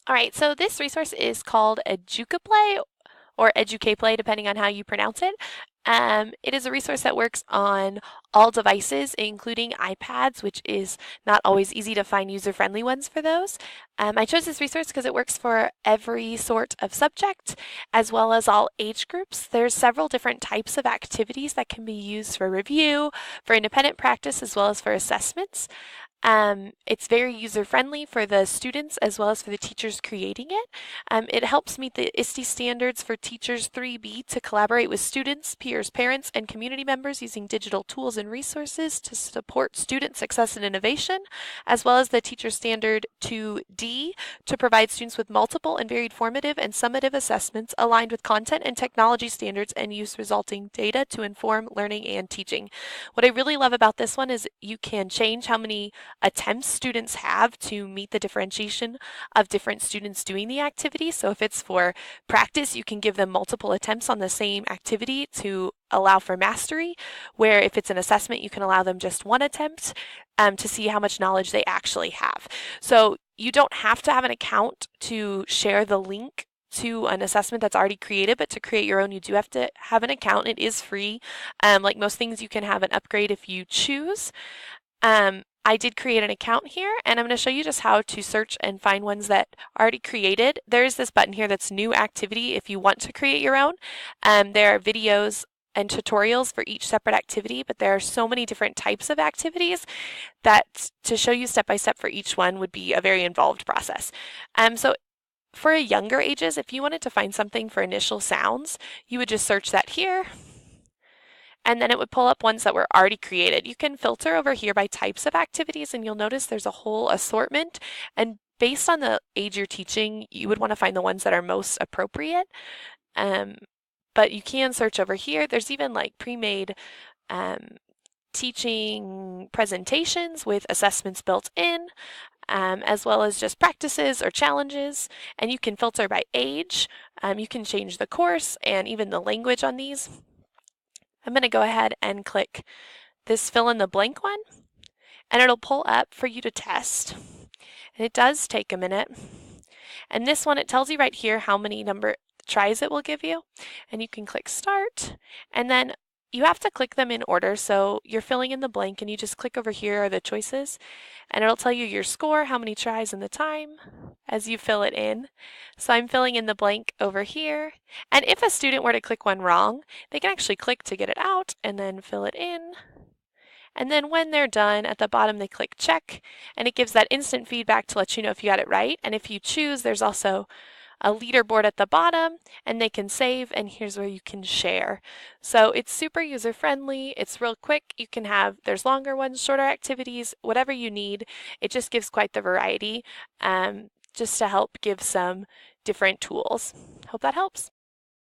All right, so this resource is called Educaplay or Educaplay, depending on how you pronounce it. It is a resource that works on all devices, including iPads, which is not always easy to find user-friendly ones for those. I chose this resource because it works for every sort of subject, as well as all age groups. There's several different types of activities that can be used for review, for independent practice, as well as for assessments. It's very user-friendly for the students as well as for the teachers creating it. It helps meet the ISTE standards for Teachers 3B to collaborate with students, peers, parents, and community members using digital tools and resources to support student success and innovation, as well as the Teacher Standard 2D to provide students with multiple and varied formative and summative assessments aligned with content and technology standards and use resulting data to inform learning and teaching. What I really love about this one is you can change how many attempts students have to meet the differentiation of different students doing the activity. So if it's for practice, you can give them multiple attempts on the same activity to allow for mastery, where if it's an assessment, you can allow them just one attempt to see how much knowledge they actually have. So you don't have to have an account to share the link to an assessment that's already created, but to create your own, you do have to have an account. It is free. Like most things, you can have an upgrade if you choose. I did create an account here, and I'm going to show you just how to search and find ones that are already created. There's this button here that's new activity if you want to create your own. There are videos and tutorials for each separate activity, but there are so many different types of activities that to show you step by step for each one would be a very involved process. So for younger ages, if you wanted to find something for initial sounds, you would just search that here, and then it would pull up ones that were already created. You can filter over here by types of activities, and you'll notice there's a whole assortment, and based on the age you're teaching, you would want to find the ones that are most appropriate. But you can search over here. There's even like pre-made teaching presentations with assessments built in, as well as just practices or challenges, and you can filter by age. You can change the course and even the language on these. I'm going to go ahead and click this fill in the blank one, and it'll pull up for you to test. And it does take a minute. And this one, it tells you right here how many number tries it will give you. And you can click start, and then you have to click them in order. So you're filling in the blank, and you just click over here are the choices, and it'll tell you your score, how many tries, and the time as you fill it in. So I'm filling in the blank over here. And if a student were to click one wrong, they can actually click to get it out and then fill it in. And then when they're done, at the bottom they click check, and it gives that instant feedback to let you know if you got it right. And if you choose, there's also a leaderboard at the bottom, and they can save, and here's where you can share. So it's super user friendly, it's real quick. You can have, there's longer ones, shorter activities, whatever you need. It just gives quite the variety, just to help give some different tools. Hope that helps.